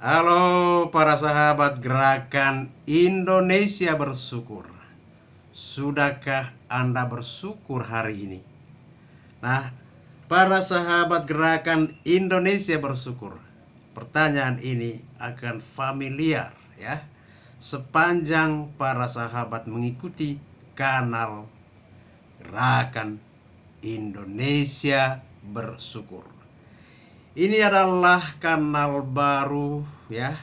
Halo para sahabat gerakan Indonesia Bersyukur. Sudahkah Anda bersyukur hari ini? Nah, para sahabat gerakan Indonesia Bersyukur, pertanyaan ini akan familiar ya. Sepanjang para sahabat mengikuti kanal Gerakan Indonesia Bersyukur. Ini adalah kanal baru ya.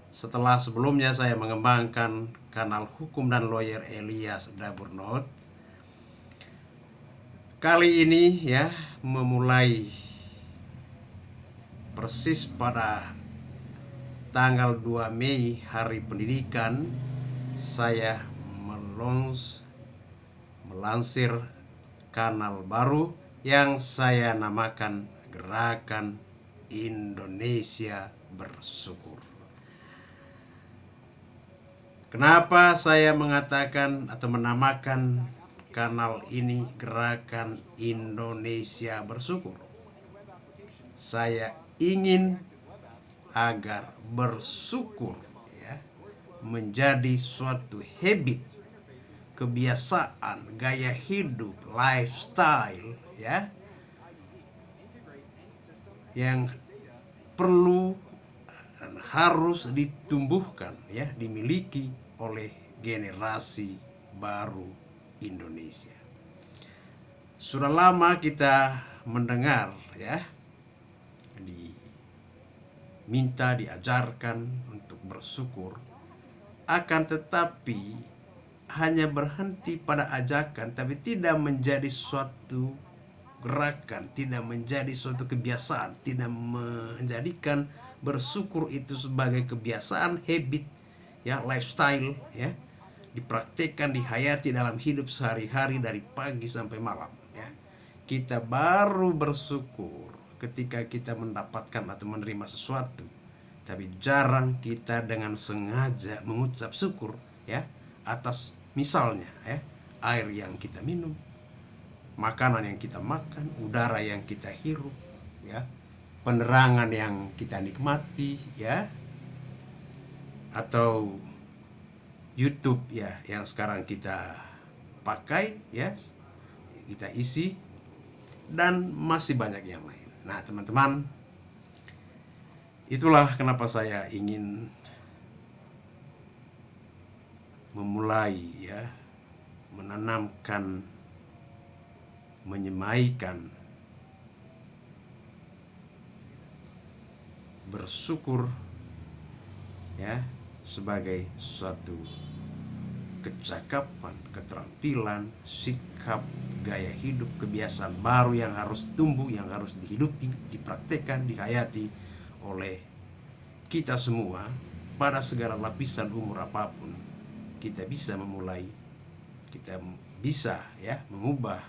Setelah sebelumnya saya mengembangkan kanal Hukum dan Lawyer Elias Daburnot. Kali ini ya memulai persis pada tanggal 2 Mei Hari Pendidikan, saya melansir kanal baru yang saya namakan Gerakan Indonesia Bersyukur. Kenapa saya mengatakan atau menamakan kanal ini Gerakan Indonesia Bersyukur? Saya ingin agar bersyukur ya, menjadi suatu habit, kebiasaan, gaya hidup, lifestyle ya, yang perlu dan harus ditumbuhkan ya, dimiliki oleh generasi baru Indonesia. Sudah lama kita mendengar ya, diajarkan untuk bersyukur, akan tetapi hanya berhenti pada ajakan, tapi tidak menjadi suatu gerakan, tidak menjadi suatu kebiasaan, tidak menjadikan bersyukur itu sebagai kebiasaan, habit ya, lifestyle ya, dipraktikkan, dihayati dalam hidup sehari-hari dari pagi sampai malam ya. Kita baru bersyukur ketika kita mendapatkan atau menerima sesuatu, tapi jarang kita dengan sengaja mengucap syukur ya atas misalnya ya, air yang kita minum, makanan yang kita makan, udara yang kita hirup ya, penerangan yang kita nikmati ya, atau YouTube ya yang sekarang kita pakai ya, kita isi, dan masih banyak yang lain. Nah teman-teman, itulah kenapa saya ingin memulai ya, menanamkan, menyemaikan bersyukur ya sebagai suatu kecakapan, keterampilan, sikap, gaya hidup, kebiasaan baru yang harus tumbuh, yang harus dihidupi, dipraktekkan, dihayati oleh kita semua pada segala lapisan umur apapun. Kita bisa memulai, kita bisa ya mengubah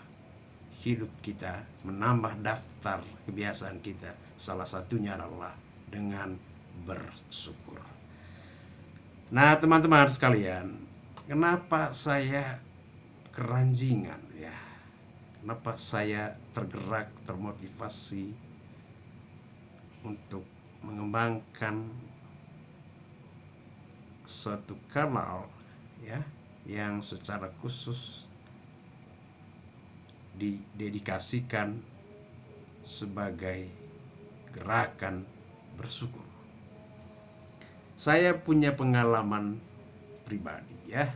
hidup kita, menambah daftar kebiasaan kita. Salah satunya adalah dengan bersyukur. Nah teman-teman sekalian, kenapa saya keranjingan ya, kenapa saya tergerak, termotivasi untuk mengembangkan suatu kanal ya yang secara khusus didedikasikan sebagai gerakan bersyukur. Saya punya pengalaman pribadi ya.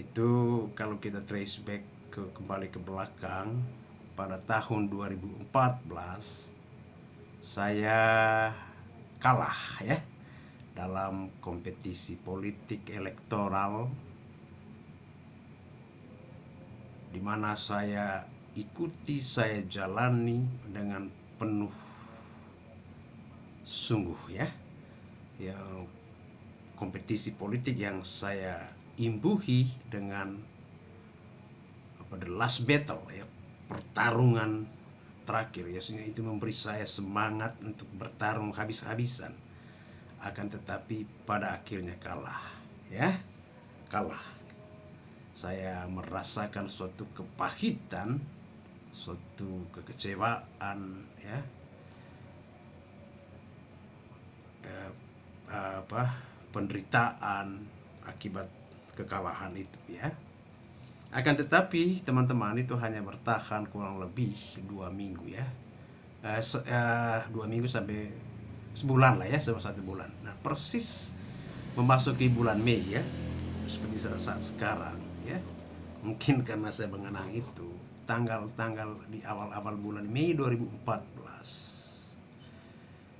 Itu kalau kita trace back kembali ke belakang, pada tahun 2014 saya kalah ya dalam kompetisi politik elektoral, di mana saya ikuti, saya jalani dengan penuh sungguh ya, yang kompetisi politik yang saya imbuhi dengan the last battle ya, pertarungan terakhir ya, sehingga itu memberi saya semangat untuk bertarung habis-habisan, akan tetapi pada akhirnya kalah ya, kalah. Saya merasakan suatu kepahitan, suatu kekecewaan ya, penderitaan akibat kekalahan itu ya. Akan tetapi teman-teman, itu hanya bertahan kurang lebih 2 minggu ya. 2 minggu sampai sebulan lah ya, sama 1 bulan. Nah, persis memasuki bulan Mei ya, seperti saat sekarang ya. Mungkin karena saya mengenang itu tanggal-tanggal di awal-awal bulan Mei 2014.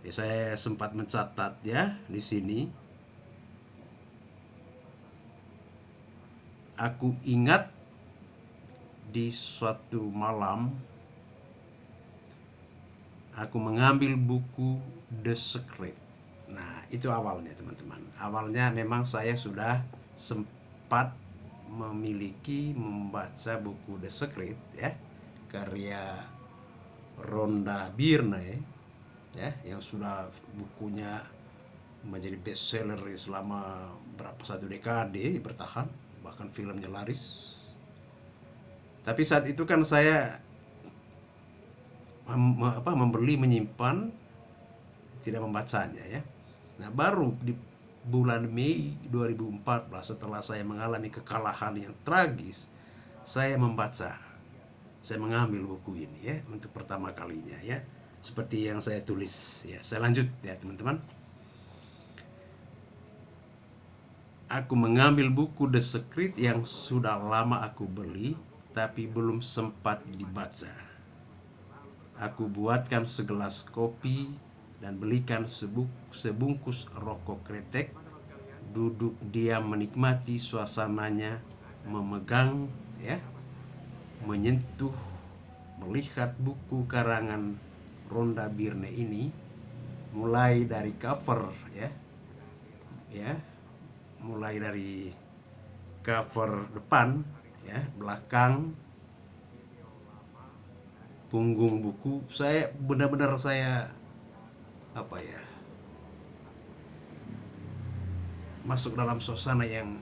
Ya, saya sempat mencatat ya di sini. Aku ingat di suatu malam aku mengambil buku The Secret. Nah, itu awalnya teman-teman. Awalnya memang saya sudah sempat membaca buku The Secret ya, karya Rhonda Byrne ya, yang sudah bukunya menjadi bestseller selama satu dekade bertahan, bahkan filmnya laris. Tapi saat itu kan saya membeli, menyimpan, tidak membacanya ya. Nah, baru di bulan Mei 2014 setelah saya mengalami kekalahan yang tragis, saya mengambil buku ini ya untuk pertama kalinya ya. Seperti yang saya tulis ya. Saya lanjut ya teman-teman. Aku mengambil buku The Secret yang sudah lama aku beli tapi belum sempat dibaca. Aku buatkan segelas kopi dan belikan sebungkus rokok kretek. Duduk diam menikmati suasananya, memegang ya, menyentuh, melihat buku karangan Rhonda Byrne ini, mulai dari cover ya, mulai dari cover depan ya, belakang, punggung buku. Saya benar-benar masuk dalam suasana yang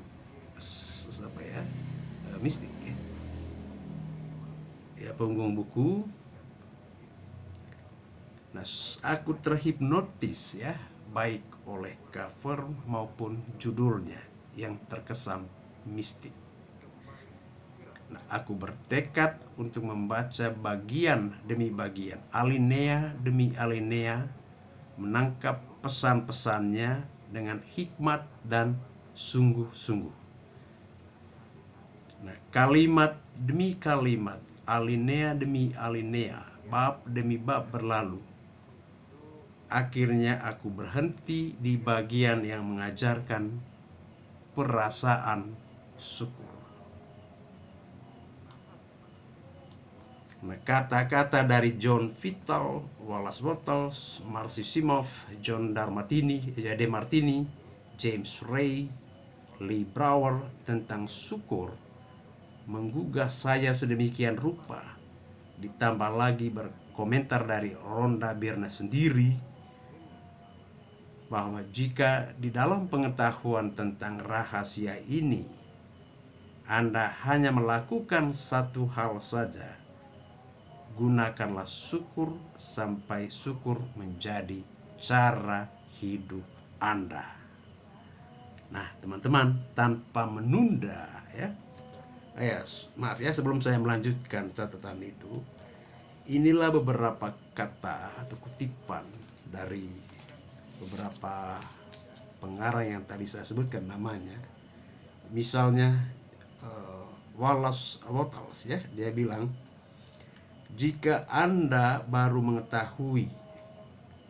mistik ya. Ya, punggung buku. Nah, aku terhipnotis ya, baik oleh cover maupun judulnya yang terkesan mistik. Nah, aku bertekad untuk membaca bagian demi bagian, alinea demi alinea, menangkap pesan-pesannya dengan hikmat dan sungguh-sungguh. Nah, kalimat demi kalimat, alinea demi alinea, bab demi bab berlalu. Akhirnya aku berhenti di bagian yang mengajarkan perasaan syukur. Nah, kata-kata dari John Vitale, Wallace Wattles, Marcy Simov, John DeMartini, James Ray, Lee Brower tentang syukur menggugah saya sedemikian rupa. Ditambah lagi berkomentar dari Rhonda Byrne sendiri, bahwa jika di dalam pengetahuan tentang rahasia ini Anda hanya melakukan satu hal saja, gunakanlah syukur sampai syukur menjadi cara hidup Anda. Nah, teman-teman, tanpa menunda ya. Maaf ya, sebelum saya melanjutkan catatan itu, inilah beberapa kata atau kutipan dari beberapa pengarang yang tadi saya sebutkan namanya. Misalnya Wallace Wattles ya, dia bilang, jika Anda baru mengetahui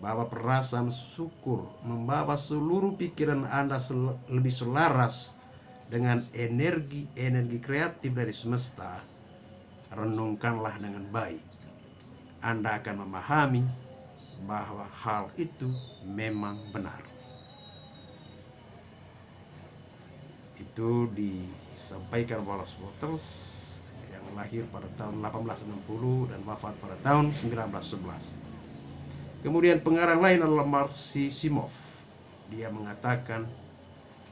bahwa perasaan syukur membawa seluruh pikiran Anda lebih selaras dengan energi kreatif dari semesta, renungkanlah dengan baik. Anda akan memahami bahwa hal itu memang benar. Itu disampaikan Wallace Wattles yang lahir pada tahun 1860 dan wafat pada tahun 1911. Kemudian pengarang lain adalah Marcy Simov. Dia mengatakan,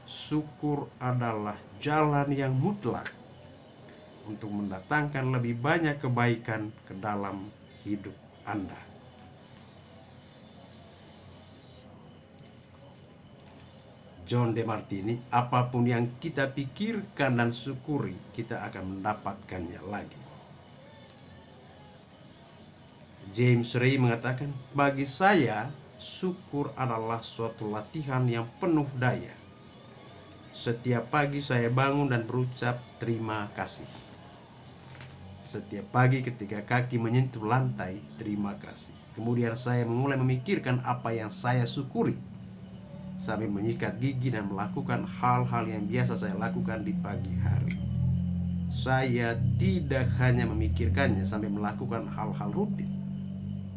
syukur adalah jalan yang mutlak untuk mendatangkan lebih banyak kebaikan ke dalam hidup Anda. John De Martini, apapun yang kita pikirkan dan syukuri, kita akan mendapatkannya lagi. James Ray mengatakan, bagi saya, syukur adalah suatu latihan yang penuh daya. Setiap pagi saya bangun dan berucap terima kasih. Setiap pagi ketika kaki menyentuh lantai, terima kasih. Kemudian saya mulai memikirkan apa yang saya syukuri, sambil menyikat gigi dan melakukan hal-hal yang biasa saya lakukan di pagi hari. Saya tidak hanya memikirkannya sambil melakukan hal-hal rutin,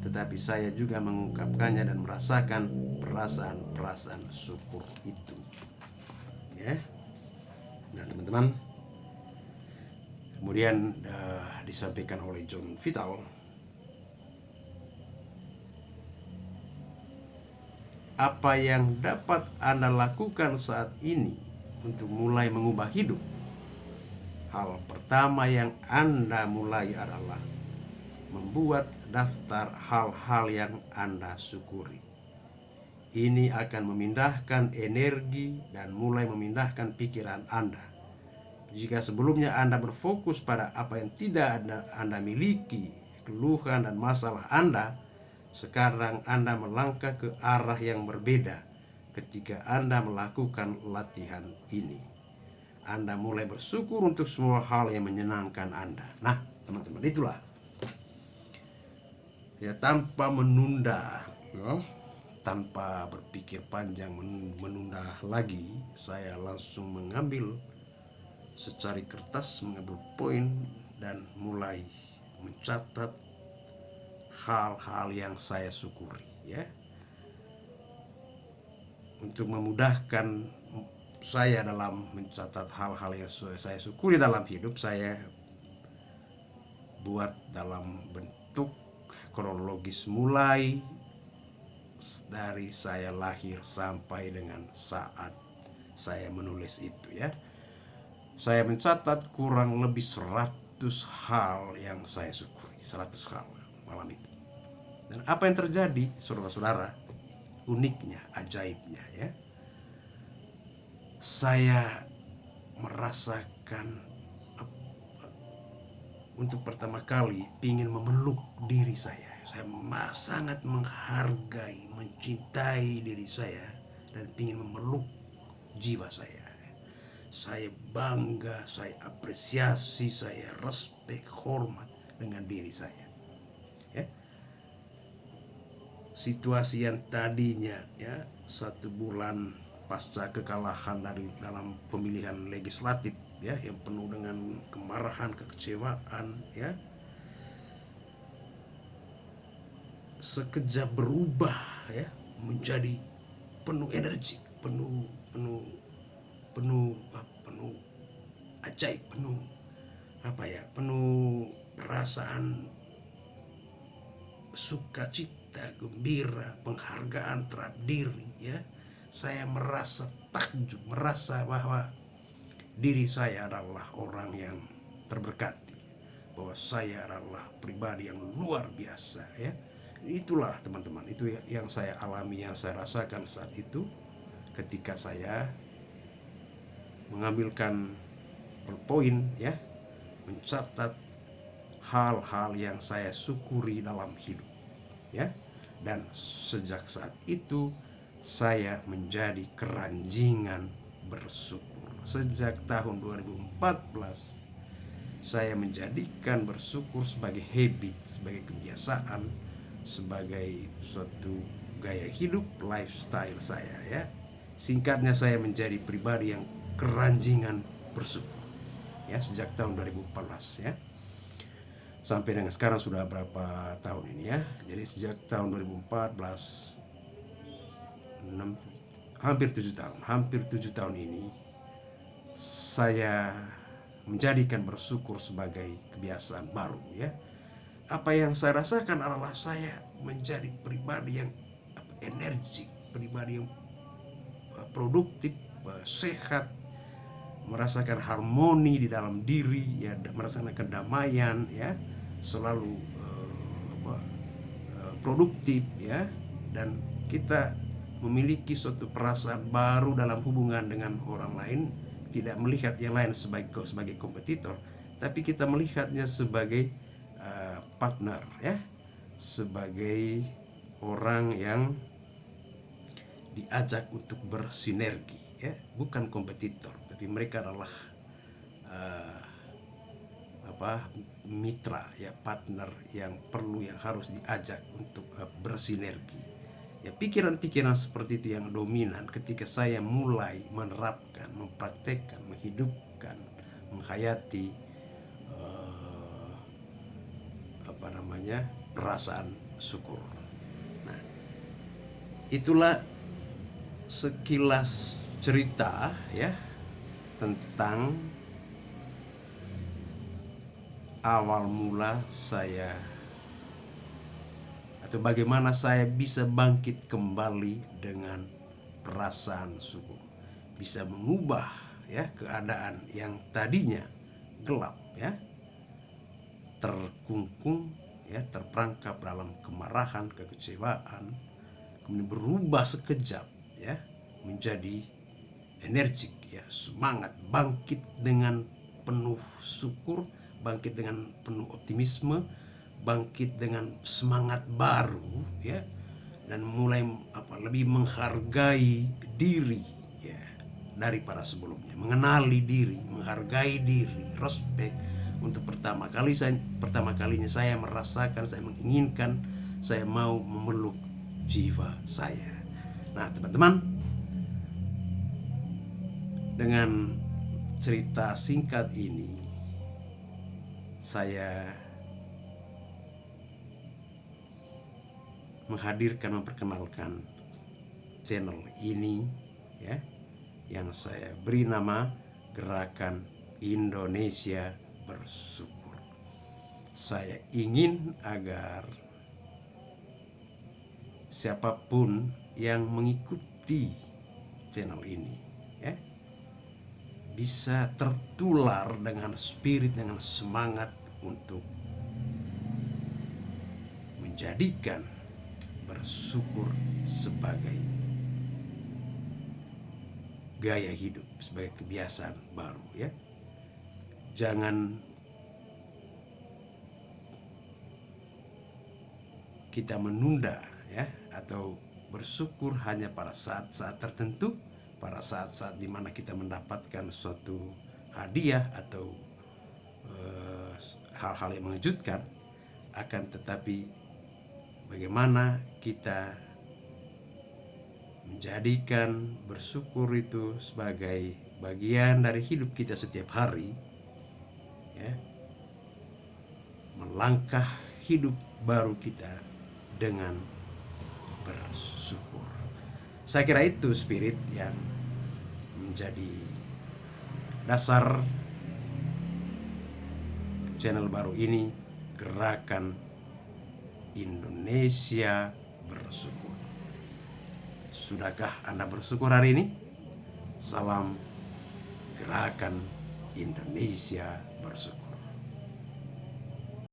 tetapi saya juga mengungkapkannya dan merasakan perasaan-perasaan syukur itu. Ya. Nah, teman-teman, kemudian disampaikan oleh John Vital, apa yang dapat Anda lakukan saat ini untuk mulai mengubah hidup? Hal pertama yang Anda mulai adalah membuat daftar hal-hal yang Anda syukuri. Ini akan memindahkan energi dan mulai memindahkan pikiran Anda. Jika sebelumnya Anda berfokus pada apa yang tidak Anda miliki, keluhan dan masalah Anda, sekarang Anda melangkah ke arah yang berbeda ketika Anda melakukan latihan ini. Anda mulai bersyukur untuk semua hal yang menyenangkan Anda. Nah, teman-teman, itulah. Ya, tanpa menunda, ya, tanpa berpikir panjang menunda lagi, saya langsung mengambil secari kertas, mengambil poin dan mulai mencatat hal-hal yang saya syukuri, ya. Untuk memudahkan saya dalam mencatat hal-hal yang saya syukuri dalam hidup, saya buat dalam bentuk kronologis mulai dari saya lahir sampai dengan saat saya menulis itu, ya. Saya mencatat kurang lebih 100 hal yang saya syukuri, 100 hal malam itu. Dan apa yang terjadi, saudara-saudara, uniknya, ajaibnya, ya, saya merasakan untuk pertama kali ingin memeluk diri saya. Saya sangat menghargai, mencintai diri saya dan ingin memeluk jiwa saya. Saya bangga, saya apresiasi, saya respek, hormat dengan diri saya. Ya. Situasi yang tadinya, ya, 1 bulan pasca kekalahan dalam pemilihan legislatif, ya, yang penuh dengan kemarahan, kekecewaan, ya, sekejap berubah, ya, menjadi penuh energi, penuh ajaib, penuh perasaan sukacita, gembira, penghargaan terhadap diri, ya. Saya merasa takjub, merasa bahwa diri saya adalah orang yang terberkati, bahwa saya adalah pribadi yang luar biasa, ya. Itulah, teman-teman, itu yang saya alami, yang saya rasakan saat itu ketika saya mengambilkan poin, ya, mencatat hal-hal yang saya syukuri dalam hidup, ya. Dan sejak saat itu saya menjadi keranjingan bersyukur. Sejak tahun 2014 saya menjadikan bersyukur sebagai habit, sebagai kebiasaan, sebagai suatu gaya hidup, lifestyle saya, ya. Singkatnya, saya menjadi pribadi yang keranjingan bersyukur, ya, sejak tahun 2014, ya. Sampai dengan sekarang sudah berapa tahun ini, ya. Jadi sejak tahun 2014, hampir 7 tahun ini saya menjadikan bersyukur sebagai kebiasaan baru, ya. Apa yang saya rasakan adalah saya menjadi pribadi yang energik, pribadi yang produktif, sehat, merasakan harmoni di dalam diri, ya, merasakan kedamaian, ya, selalu produktif, ya. Dan kita memiliki suatu perasaan baru dalam hubungan dengan orang lain, tidak melihat yang lain sebagai kompetitor, tapi kita melihatnya sebagai partner, ya, sebagai orang yang diajak untuk bersinergi, ya, bukan kompetitor, tapi mereka adalah mitra, ya, partner yang harus diajak untuk bersinergi. Ya, pikiran-pikiran seperti itu yang dominan ketika saya mulai menerapkan, mempraktekkan, menghidupkan, menghayati perasaan syukur. Nah, itulah sekilas cerita, ya, tentang awal mula saya, atau bagaimana saya bisa bangkit kembali dengan perasaan syukur, bisa mengubah, ya, keadaan yang tadinya gelap, ya, terkungkung, ya, terperangkap dalam kemarahan, kekecewaan, kemudian berubah sekejap, ya, menjadi energik, ya, semangat, bangkit dengan penuh syukur, bangkit dengan penuh optimisme, bangkit dengan semangat baru, ya, dan mulai lebih menghargai diri, ya, daripada sebelumnya, mengenali diri, menghargai diri, respect. Untuk pertama kalinya saya merasakan, saya menginginkan, saya mau memeluk jiwa saya. Nah, teman-teman, dengan cerita singkat ini saya memperkenalkan channel ini, ya, yang saya beri nama Gerakan Indonesia Bersyukur. Saya ingin agar siapapun yang mengikuti channel ini, ya, bisa tertular dengan spirit, dengan semangat untuk menjadikan bersyukur sebagai gaya hidup, sebagai kebiasaan baru, ya. Jangan kita menunda, ya, atau bersyukur hanya pada saat-saat tertentu, pada saat-saat di mana kita mendapatkan suatu hadiah atau hal-hal yang mengejutkan, akan tetapi bagaimana kita menjadikan bersyukur itu sebagai bagian dari hidup kita setiap hari, ya, melangkah hidup baru kita dengan bersyukur. Saya kira itu spirit yang menjadi dasar channel baru ini, Gerakan Indonesia Bersyukur. Sudahkah Anda bersyukur hari ini? Salam Gerakan Indonesia Bersyukur.